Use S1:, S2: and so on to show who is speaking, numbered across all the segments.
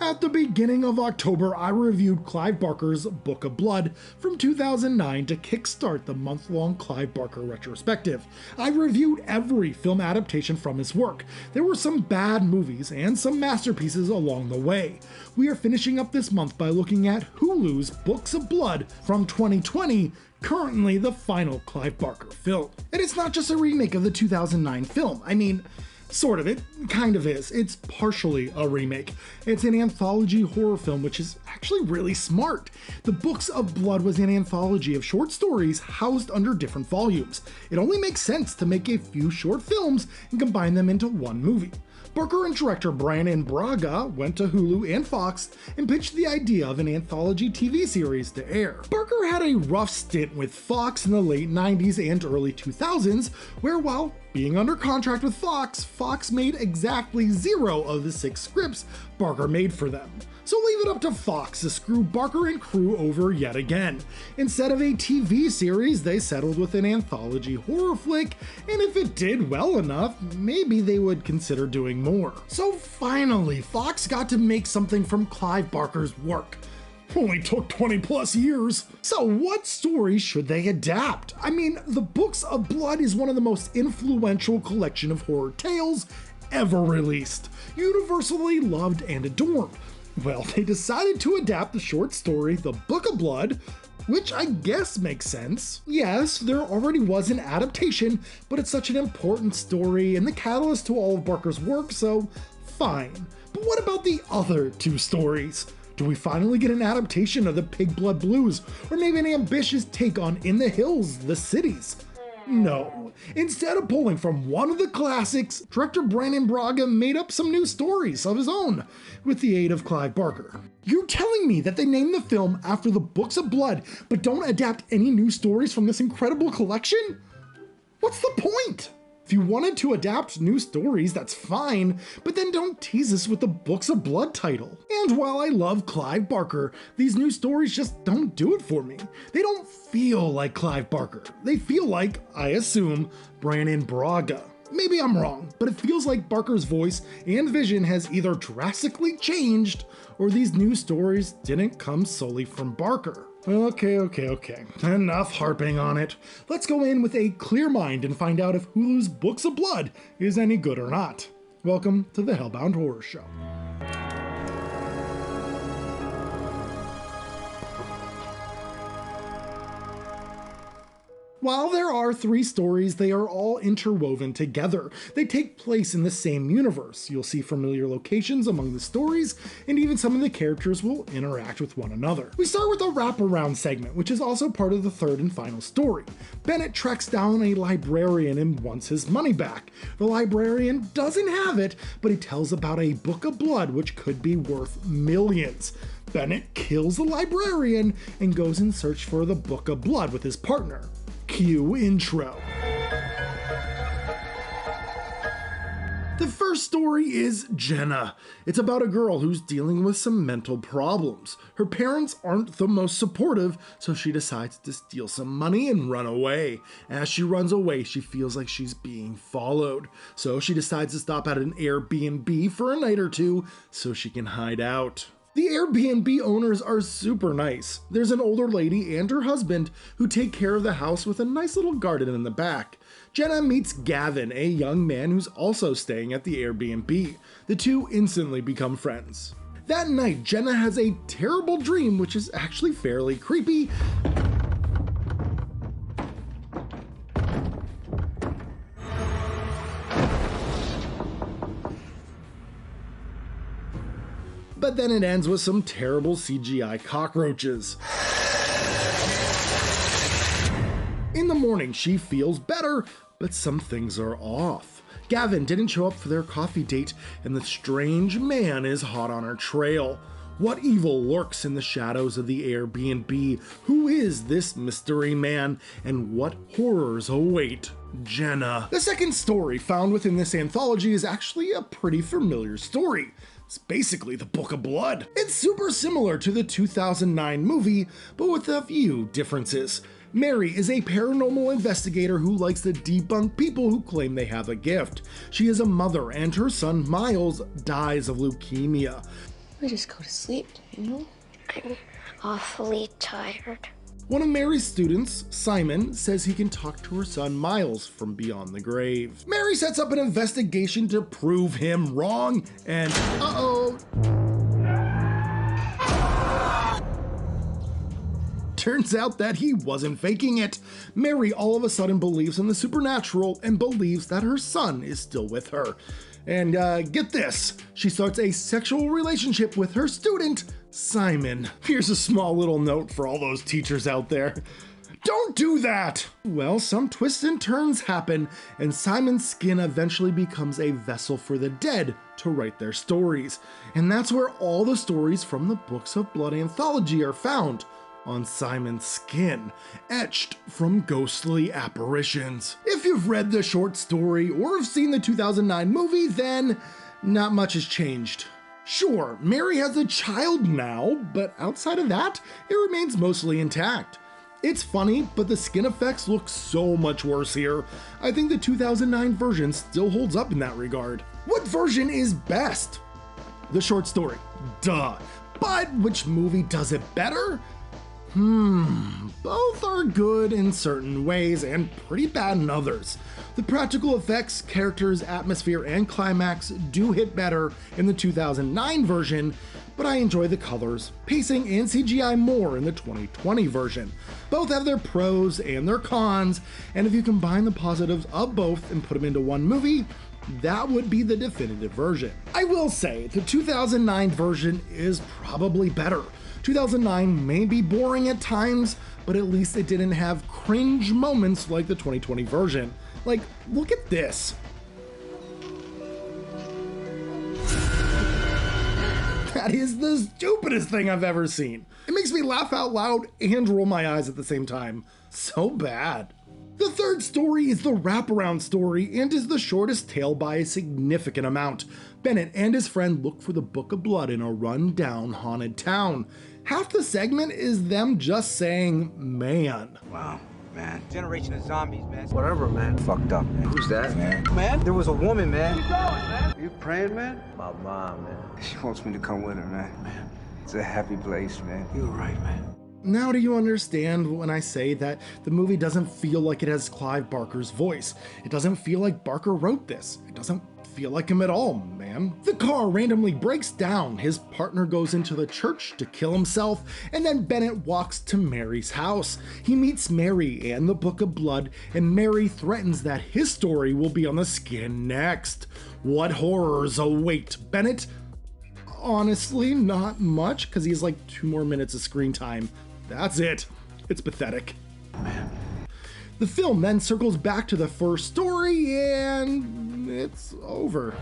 S1: At the beginning of October, I reviewed Clive Barker's Book of Blood from 2009 to kickstart the month-long Clive Barker retrospective. I reviewed every film adaptation from his work. There were some bad movies and some masterpieces along the way. We are finishing up this month by looking at Hulu's Books of Blood from 2020, currently the final Clive Barker film. And it's not just a remake of the 2009 film. I mean, sort of, it kind of is. It's partially a remake. It's an anthology horror film, which is actually really smart. The Books of Blood was an anthology of short stories housed under different volumes. It only makes sense to make a few short films and combine them into one movie. Barker and director Brannon Braga went to Hulu and Fox and pitched the idea of an anthology TV series to air. Barker had a rough stint with Fox in the late 90s and early 2000s, where while being under contract with Fox, Fox made exactly 0 of the 6 scripts Barker made for them. So leave it up to Fox to screw Barker and crew over yet again. Instead of a TV series, they settled with an anthology horror flick, and if it did well enough, maybe they would consider doing more. So finally, Fox got to make something from Clive Barker's work. Only took 20 plus years. So what stories should they adapt? I mean, the Books of Blood is one of the most influential collection of horror tales ever released, universally loved and adored. Well, they decided to adapt the short story, The Book of Blood, which I guess makes sense. Yes, there already was an adaptation, but it's such an important story and the catalyst to all of Barker's work, so fine. But what about the other 2 stories? Do we finally get an adaptation of the Pig Blood Blues, or maybe an ambitious take on In the Hills, The Cities? No. Instead of pulling from one of the classics, director Brannon Braga made up some new stories of his own, with the aid of Clive Barker. You're telling me that they named the film after the Books of Blood, but don't adapt any new stories from this incredible collection? What's the point? If you wanted to adapt new stories, that's fine, but then don't tease us with the Books of Blood title. And while I love Clive Barker, these new stories just don't do it for me. They don't feel like Clive Barker. They feel like, I assume, Brannon Braga. Maybe I'm wrong, but it feels like Barker's voice and vision has either drastically changed, or these new stories didn't come solely from Barker. Okay. Enough harping on it. Let's go in with a clear mind and find out if Hulu's Books of Blood is any good or not. Welcome to the HellBound Horror Show. While there are 3 stories, they are all interwoven together. They take place in the same universe. You'll see familiar locations among the stories, and even some of the characters will interact with one another. We start with a Wraparound segment, which is also part of the 3rd and final story. Bennett tracks down a librarian and wants his money back. The librarian doesn't have it, but he tells about a Book of Blood which could be worth millions. Bennett kills the librarian and goes in search for the Book of Blood with his partner. Cue intro. The first story is Jenna. It's about a girl who's dealing with some mental problems. Her parents aren't the most supportive, so she decides to steal some money and run away. As she runs away, she feels like she's being followed. So she decides to stop at an Airbnb for a night or 2 so she can hide out. The Airbnb owners are super nice. There's an older lady and her husband who take care of the house with a nice little garden in the back. Jenna meets Gavin, a young man who's also staying at the Airbnb. The 2 instantly become friends. That night, Jenna has a terrible dream, which is actually fairly creepy. But then it ends with some terrible CGI cockroaches. In the morning, she feels better, but some things are off. Gavin didn't show up for their coffee date, and the strange man is hot on her trail. What evil lurks in the shadows of the Airbnb? Who is this mystery man, and what horrors await Jenna? The second story found within this anthology is actually a pretty familiar story. It's basically the Book of Blood. It's super similar to the 2009 movie, but with a few differences. Mary is a paranormal investigator who likes to debunk people who claim they have a gift. She is a mother, and her son Miles dies of leukemia.
S2: We just go to sleep, Daniel.
S3: I'm awfully tired.
S1: One of Mary's students, Simon, says he can talk to her son Miles from beyond the grave. Mary sets up an investigation to prove him wrong, and uh-oh. Turns out that he wasn't faking it. Mary all of a sudden believes in the supernatural and believes that her son is still with her. And get this, she starts a sexual relationship with her student, Simon. Here's a small little note for all those teachers out there. Don't do that! Well, some twists and turns happen, and Simon's skin eventually becomes a vessel for the dead to write their stories. And that's where all the stories from the Books of Blood anthology are found. On Simon's skin, etched from ghostly apparitions. If you've read the short story or have seen the 2009 movie, then not much has changed. Sure, Mary has a child now, but outside of that, it remains mostly intact. It's funny, but the skin effects look so much worse here. I think the 2009 version still holds up in that regard. What version is best? The short story, duh. But which movie does it better? Both are good in certain ways and pretty bad in others. The practical effects, characters, atmosphere, and climax do hit better in the 2009 version, but I enjoy the colors, pacing, and CGI more in the 2020 version. Both have their pros and their cons, and if you combine the positives of both and put them into one movie, that would be the definitive version. I will say, the 2009 version is probably better. 2009 may be boring at times, but at least it didn't have cringe moments like the 2020 version. Like, look at this. That is the stupidest thing I've ever seen. It makes me laugh out loud and roll my eyes at the same time. So bad. The third story is the Wraparound story and is the shortest tale by a significant amount. Bennett and his friend look for the Book of Blood in a run-down haunted town. Half the segment is them just saying, man.
S4: Wow, man. Generation of zombies, man. Whatever, man. Fucked up, man. Who's that, man? Man, there was a woman, man. Where you going, man? You praying, man? My mom, man. She wants me to come with her, man. Man, it's a happy place, man. You're right, man.
S1: Now do you understand when I say that the movie doesn't feel like it has Clive Barker's voice? It doesn't feel like Barker wrote this. It doesn't feel like him at all, man. The car randomly breaks down, his partner goes into the church to kill himself, and then Bennett walks to Mary's house. He meets Mary and the Book of Blood, and Mary threatens that his story will be on the skin next. What horrors await Bennett? Honestly, not much, because he has like 2 more minutes of screen time. That's it. It's pathetic. Man. The film then circles back to the first story, and it's over.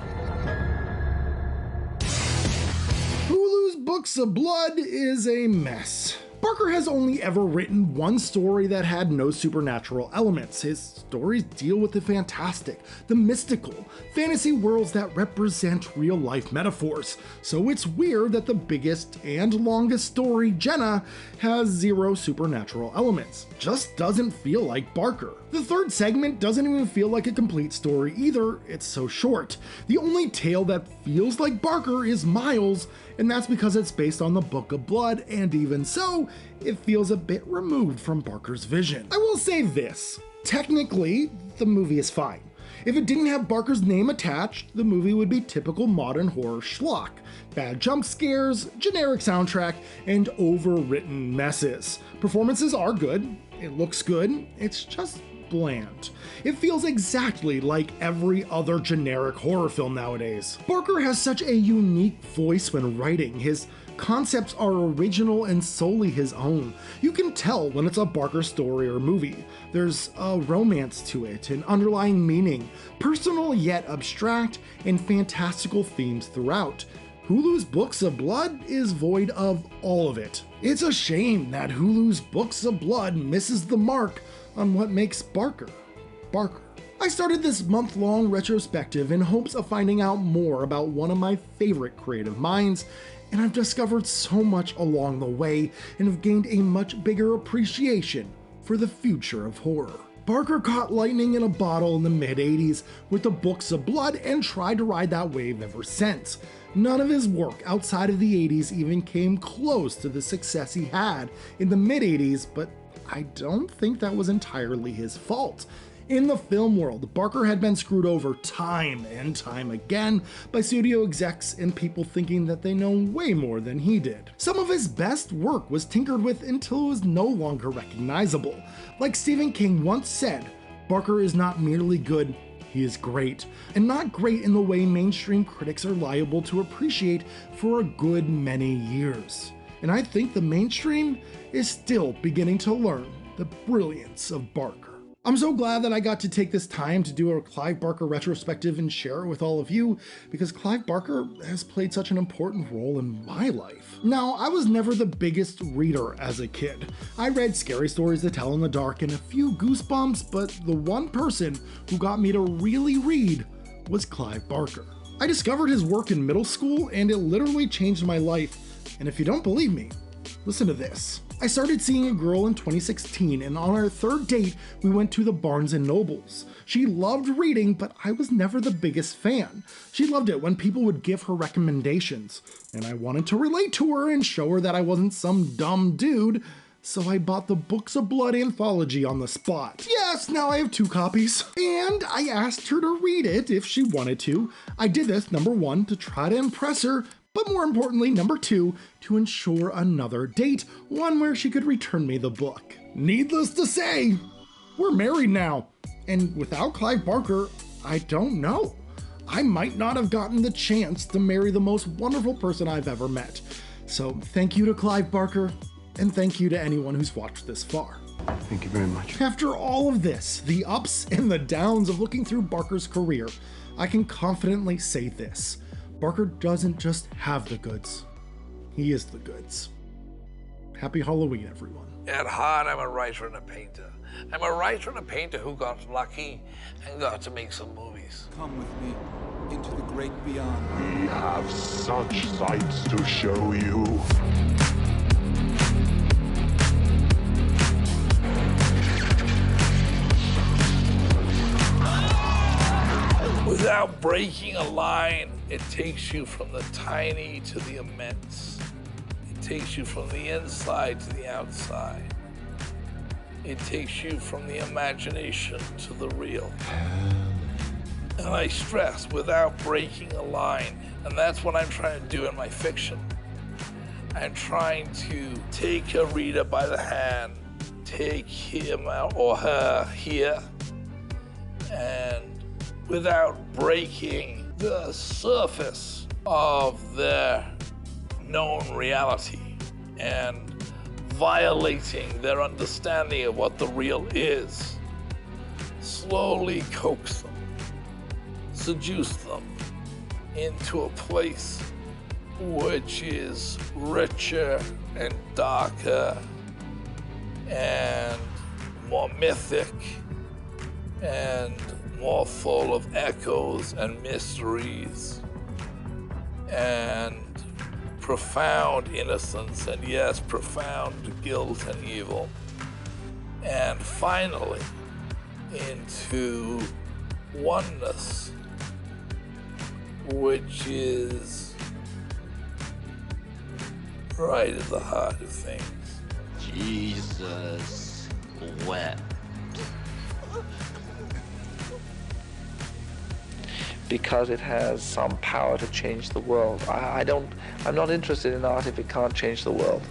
S1: Hulu's Books of Blood is a mess. Barker has only ever written one story that had no supernatural elements. His stories deal with the fantastic, the mystical, fantasy worlds that represent real-life metaphors. So it's weird that the biggest and longest story, Jenna, has 0 supernatural elements. Just doesn't feel like Barker. The third segment doesn't even feel like a complete story either, it's so short. The only tale that feels like Barker is Miles, and that's because it's based on the Book of Blood, and even so, it feels a bit removed from Barker's vision. I will say this, technically, the movie is fine. If it didn't have Barker's name attached, the movie would be typical modern horror schlock. Bad jump scares, generic soundtrack, and overwritten messes. Performances are good, it looks good, it's just bland. It feels exactly like every other generic horror film nowadays. Barker has such a unique voice when writing. His concepts are original and solely his own. You can tell when it's a Barker story or movie. There's a romance to it, an underlying meaning, personal yet abstract, and fantastical themes throughout. Hulu's Books of Blood is void of all of it. It's a shame that Hulu's Books of Blood misses the mark on what makes Barker, Barker. I started this month-long retrospective in hopes of finding out more about one of my favorite creative minds, and I've discovered so much along the way and have gained a much bigger appreciation for the future of horror. Barker caught lightning in a bottle in the mid-80s with the Books of Blood and tried to ride that wave ever since. None of his work outside of the 80s even came close to the success he had in the mid-80s, but I don't think that was entirely his fault. In the film world, Barker had been screwed over time and time again by studio execs and people thinking that they know way more than he did. Some of his best work was tinkered with until it was no longer recognizable. Like Stephen King once said, Barker is not merely good, he is great. And not great in the way mainstream critics are liable to appreciate for a good many years. And I think the mainstream is still beginning to learn the brilliance of Barker. I'm so glad that I got to take this time to do a Clive Barker retrospective and share it with all of you, because Clive Barker has played such an important role in my life. Now, I was never the biggest reader as a kid. I read Scary Stories to Tell in the Dark and a few Goosebumps, but the one person who got me to really read was Clive Barker. I discovered his work in middle school and it literally changed my life, and if you don't believe me, listen to this. I started seeing a girl in 2016, and on our third date, we went to the Barnes & Nobles. She loved reading, but I was never the biggest fan. She loved it when people would give her recommendations, and I wanted to relate to her and show her that I wasn't some dumb dude, so I bought the Books of Blood anthology on the spot. Yes, now I have 2 copies. And I asked her to read it if she wanted to. I did this, number 1, to try to impress her, but more importantly, number 2, to ensure another date, one where she could return me the book. Needless to say, we're married now. And without Clive Barker, I don't know. I might not have gotten the chance to marry the most wonderful person I've ever met. So thank you to Clive Barker, and thank you to anyone who's watched this far.
S4: Thank you very much.
S1: After all of this, the ups and the downs of looking through Barker's career, I can confidently say this. Barker doesn't just have the goods, he is the goods. Happy Halloween, everyone.
S5: At heart, I'm a writer and a painter. I'm a writer and a painter who got lucky and got to make some movies.
S6: Come with me into the great beyond.
S7: We have such sights to show you.
S5: Without breaking a line, it takes you from the tiny to the immense. It takes you from the inside to the outside. It takes you from the imagination to the real. And I stress, without breaking a line, and that's what I'm trying to do in my fiction. I'm trying to take a reader by the hand, take him or her here, and without breaking the surface of their known reality and violating their understanding of what the real is, slowly coax them, seduce them into a place which is richer and darker and more mythic and more full of echoes and mysteries and profound innocence and, yes, profound guilt and evil. And finally, into oneness, which is right at the heart of things.
S8: Jesus wept. Because it has some power to change the world. I'm not interested in art if it can't change the world.